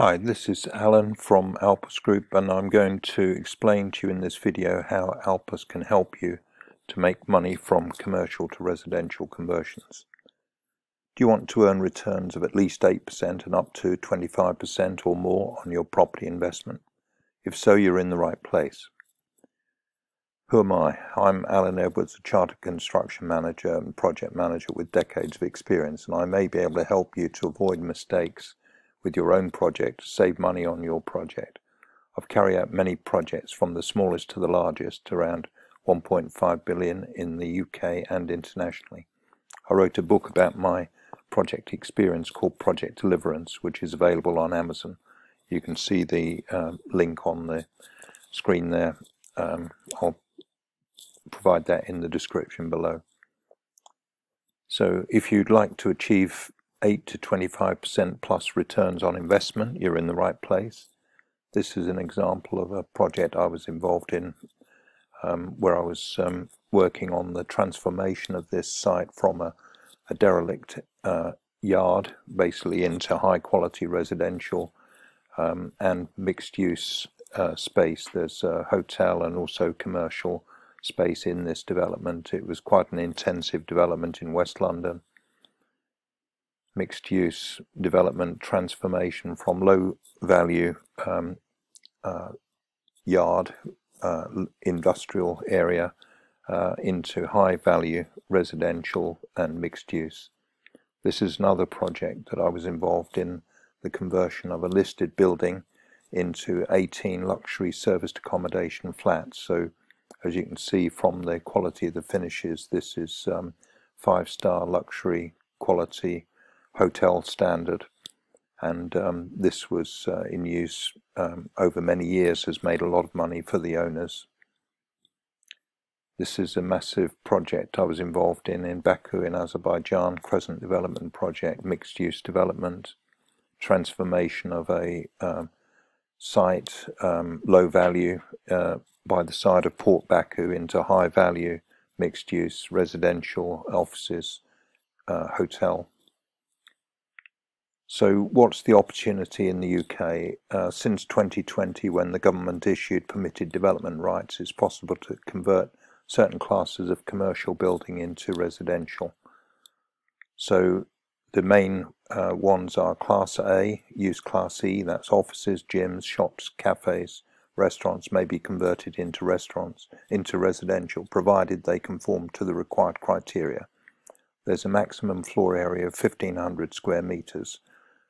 Hi, this is Alan from Alpus Group, and I'm going to explain to you in this video how Alpus can help you to make money from commercial to residential conversions. Do you want to earn returns of at least 8% and up to 25% or more on your property investment? If so, you're in the right place. Who am I? I'm Alan Edwards, a chartered construction manager and project manager with decades of experience, and I may be able to help you to avoid mistakes with your own project, save money on your project. I've carried out many projects from the smallest to the largest, around 1.5 billion in the UK and internationally. I wrote a book about my project experience called Project Deliverance, which is available on Amazon. You can see the link on the screen there. I'll provide that in the description below. So if you'd like to achieve 8 to 25% plus returns on investment, you're in the right place. This is an example of a project I was involved in where I was working on the transformation of this site from a derelict yard basically into high quality residential and mixed use space. There's a hotel and also commercial space in this development. It was quite an intensive development in West London. Mixed use development transformation from low value yard industrial area into high value residential and mixed use. This is another project that I was involved in, the conversion of a listed building into 18 luxury serviced accommodation flats. So as you can see from the quality of the finishes, this is 5-star luxury quality hotel standard, and this was in use over many years, has made a lot of money for the owners. This is a massive project I was involved in Baku in Azerbaijan, Crescent Development Project, mixed use development, transformation of a site, low value by the side of Port Baku into high value mixed use residential, offices, hotel. So what's the opportunity in the UK? Since 2020, when the government issued permitted development rights, it's possible to convert certain classes of commercial building into residential. So the main ones are Class A, use Class E, that's offices, gyms, shops, cafes, restaurants may be converted into residential, provided they conform to the required criteria. There's a maximum floor area of 1,500 square meters.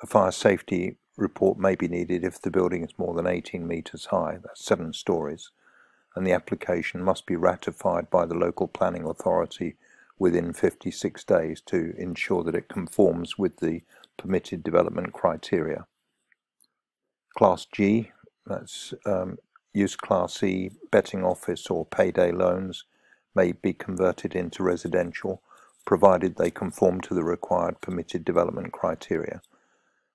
A fire safety report may be needed if the building is more than 18 meters high, that's 7 stories, and the application must be ratified by the local planning authority within 56 days to ensure that it conforms with the permitted development criteria. Class G, that's use Class E, betting office or payday loans may be converted into residential, provided they conform to the required permitted development criteria.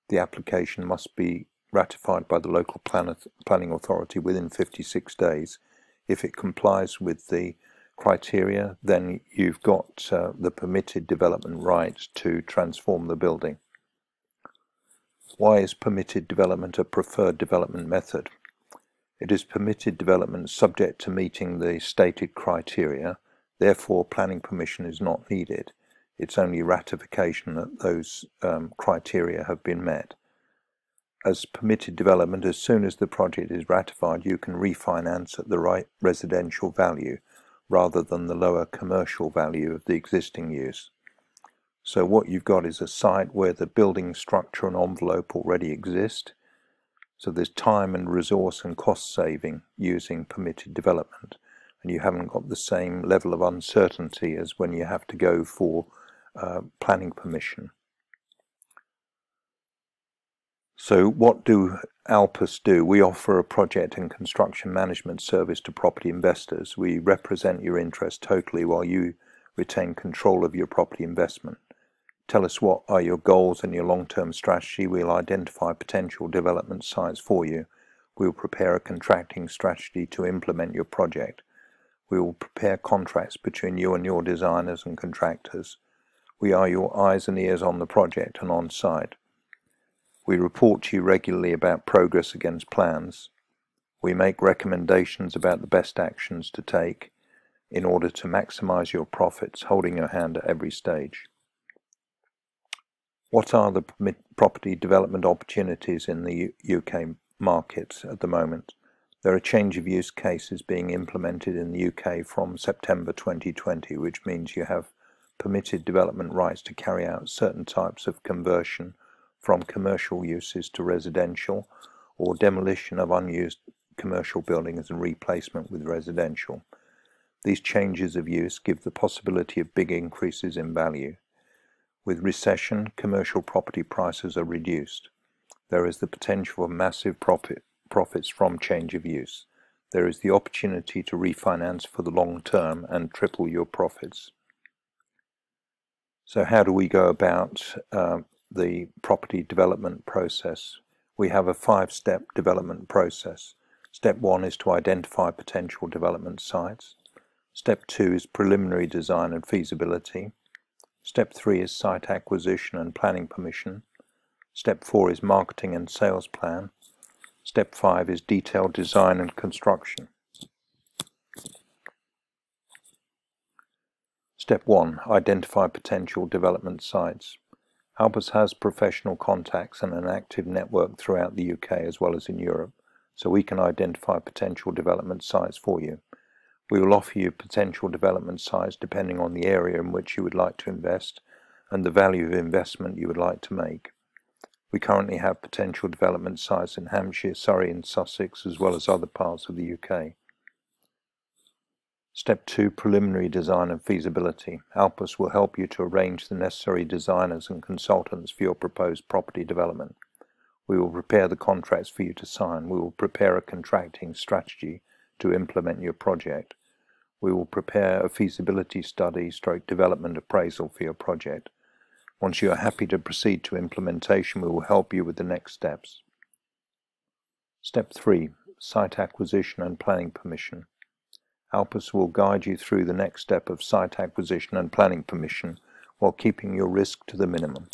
The application must be ratified by the local planning authority within 56 days. If it complies with the criteria, then you've got the permitted development rights to transform the building. Why is permitted development a preferred development method? It is permitted development subject to meeting the stated criteria, therefore planning permission is not needed. It's only ratification that those criteria have been met. As permitted development, as soon as the project is ratified, you can refinance at the right residential value rather than the lower commercial value of the existing use. So what you've got is a site where the building structure and envelope already exist. So there's time and resource and cost saving using permitted development, and you haven't got the same level of uncertainty as when you have to go for planning permission. So what do Alpus do? We offer a project and construction management service to property investors. We represent your interest totally while you retain control of your property investment. Tell us what are your goals and your long-term strategy. We'll identify potential development sites for you. We'll prepare a contracting strategy to implement your project. We will prepare contracts between you and your designers and contractors. We are your eyes and ears on the project and on site. We report to you regularly about progress against plans. We make recommendations about the best actions to take in order to maximize your profits, holding your hand at every stage. What are the property development opportunities in the UK market at the moment? There are change of use cases being implemented in the UK from September 2020, which means you have permitted development rights to carry out certain types of conversion from commercial uses to residential, or demolition of unused commercial buildings and replacement with residential. These changes of use give the possibility of big increases in value. With recession, commercial property prices are reduced. There is the potential for massive profits from change of use. There is the opportunity to refinance for the long term and triple your profits. So how do we go about the property development process? We have a 5-step development process. Step 1 is to identify potential development sites. Step 2 is preliminary design and feasibility. Step 3 is site acquisition and planning permission. Step 4 is marketing and sales plan. Step 5 is detailed design and construction. Step 1. Identify potential development sites. Alpus has professional contacts and an active network throughout the UK as well as in Europe, so we can identify potential development sites for you. We will offer you potential development sites depending on the area in which you would like to invest and the value of investment you would like to make. We currently have potential development sites in Hampshire, Surrey and Sussex, as well as other parts of the UK. Step 2. Preliminary design and feasibility. Alpus will help you to arrange the necessary designers and consultants for your proposed property development. We will prepare the contracts for you to sign. We will prepare a contracting strategy to implement your project. We will prepare a feasibility study / development appraisal for your project. Once you are happy to proceed to implementation, we will help you with the next steps. Step 3. Site acquisition and planning permission. Alpus will guide you through the next step of site acquisition and planning permission while keeping your risk to the minimum.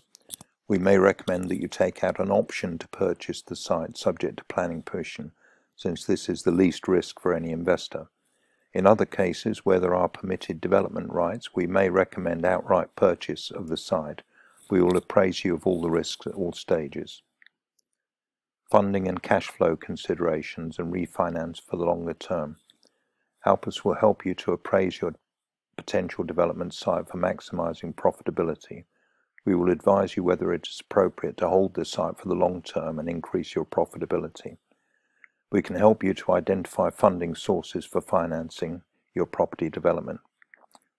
We may recommend that you take out an option to purchase the site subject to planning permission, since this is the least risk for any investor. In other cases where there are permitted development rights, we may recommend outright purchase of the site. We will appraise you of all the risks at all stages. Funding and cash flow considerations and refinance for the longer term. Alpus will help you to appraise your potential development site for maximizing profitability. We will advise you whether it is appropriate to hold the site for the long term and increase your profitability. We can help you to identify funding sources for financing your property development.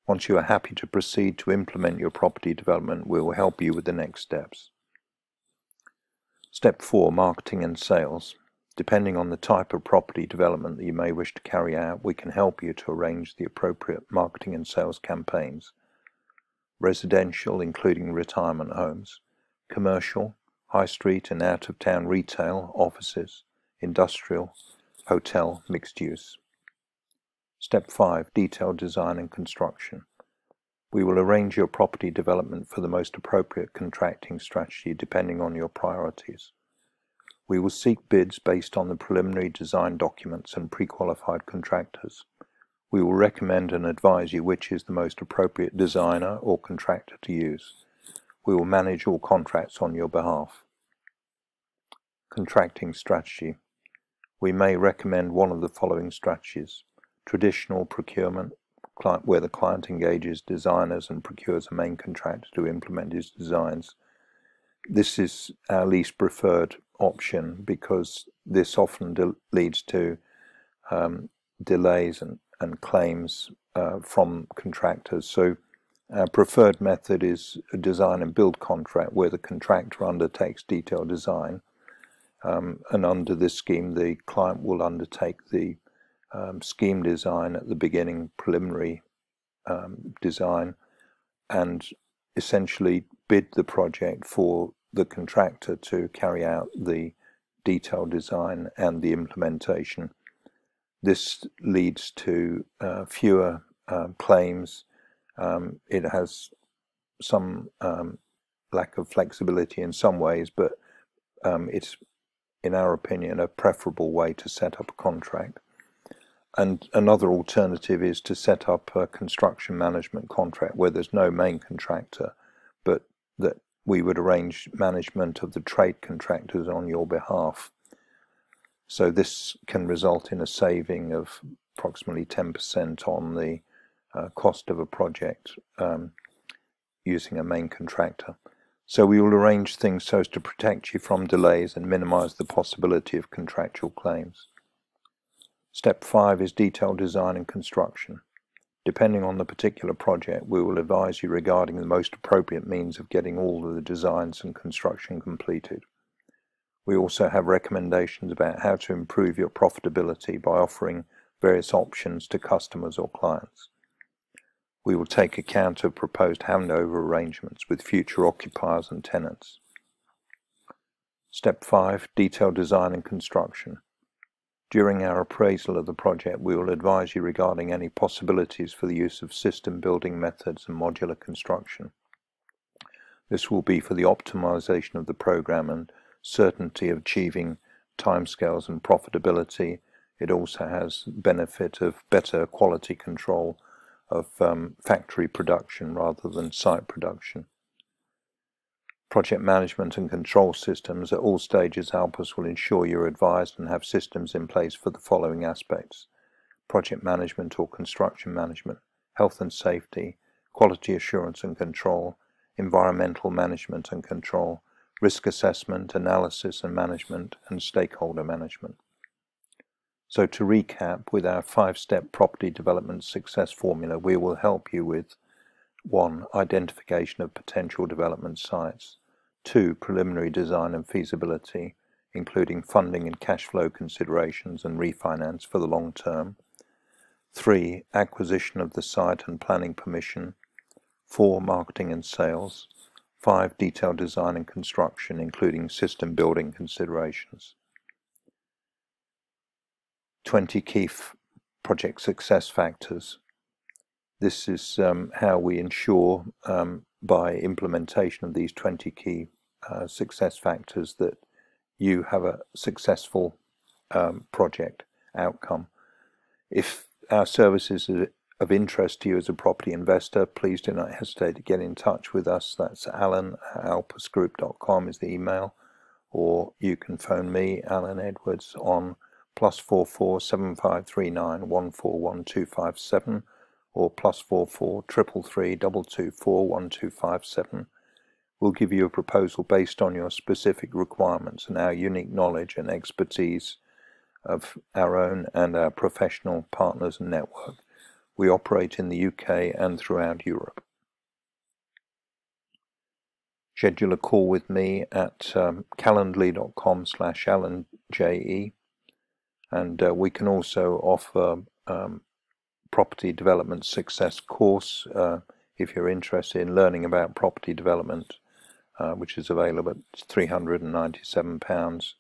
Once you are happy to proceed to implement your property development, we will help you with the next steps. Step 4. Marketing and sales. Depending on the type of property development that you may wish to carry out, we can help you to arrange the appropriate marketing and sales campaigns. Residential, including retirement homes. Commercial, high street and out-of-town retail, offices, industrial, hotel, mixed use. Step 5. Detailed design and construction. We will arrange your property development for the most appropriate contracting strategy depending on your priorities. We will seek bids based on the preliminary design documents and pre-qualified contractors. We will recommend and advise you which is the most appropriate designer or contractor to use. We will manage all contracts on your behalf. Contracting strategy. We may recommend one of the following strategies. Traditional procurement, where the client engages designers and procures a main contractor to implement his designs. This is our least preferred option because this often leads to delays and claims from contractors. So our preferred method is a design and build contract where the contractor undertakes detailed design, and under this scheme the client will undertake the scheme design at the beginning, preliminary design, and essentially bid the project for the contractor to carry out the detailed design and the implementation. This leads to fewer claims. It has some lack of flexibility in some ways, but it's, in our opinion, a preferable way to set up a contract. And another alternative is to set up a construction management contract where there's no main contractor, but that we would arrange management of the trade contractors on your behalf. So this can result in a saving of approximately 10% on the cost of a project using a main contractor. So we will arrange things so as to protect you from delays and minimize the possibility of contractual claims. Step 5 is detailed design and construction. Depending on the particular project, we will advise you regarding the most appropriate means of getting all of the designs and construction completed. We also have recommendations about how to improve your profitability by offering various options to customers or clients. We will take account of proposed handover arrangements with future occupiers and tenants. Step 5, detailed design and construction. During our appraisal of the project, we will advise you regarding any possibilities for the use of system building methods and modular construction. This will be for the optimization of the program and certainty of achieving timescales and profitability. It also has benefit of better quality control of factory production rather than site production. Project management and control systems. At all stages, Alpus will ensure you're advised and have systems in place for the following aspects: project management or construction management, health and safety, quality assurance and control, environmental management and control, risk assessment, analysis and management, and stakeholder management. So to recap, with our 5-step property development success formula, we will help you with 1. Identification of potential development sites. 2. Preliminary design and feasibility, including funding and cash flow considerations and refinance for the long term. 3. Acquisition of the site and planning permission. 4. Marketing and sales. 5. Detailed design and construction, including system building considerations. 20 key project success factors. This is how we ensure by implementation of these 20 key success factors that you have a successful project outcome. If our services are of interest to you as a property investor, please do not hesitate to get in touch with us. That's alan@alpusgroup.com is the email, or you can phone me, Alan Edwards, on +44 7539 141257 or +44 333 224 1257. We'll give you a proposal based on your specific requirements and our unique knowledge and expertise of our own and our professional partners and network. We operate in the UK and throughout Europe. Schedule a call with me at calendly.com/AlanJE, and we can also offer property development success course if you're interested in learning about property development, which is available at £397,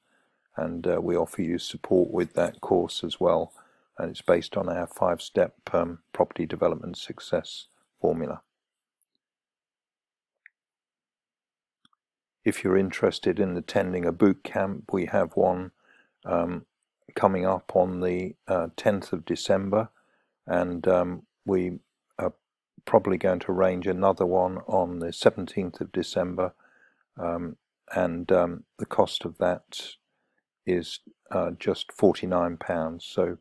and we offer you support with that course as well, and it's based on our 5-step property development success formula. If you're interested in attending a boot camp, we have one coming up on the 10th of December, and we are probably going to arrange another one on the 17th of December, and the cost of that is just £49. So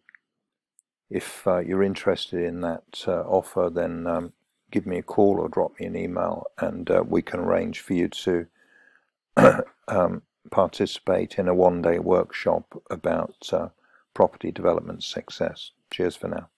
if you're interested in that offer, then give me a call or drop me an email, and we can arrange for you to participate in a one-day workshop about property development success. Cheers for now.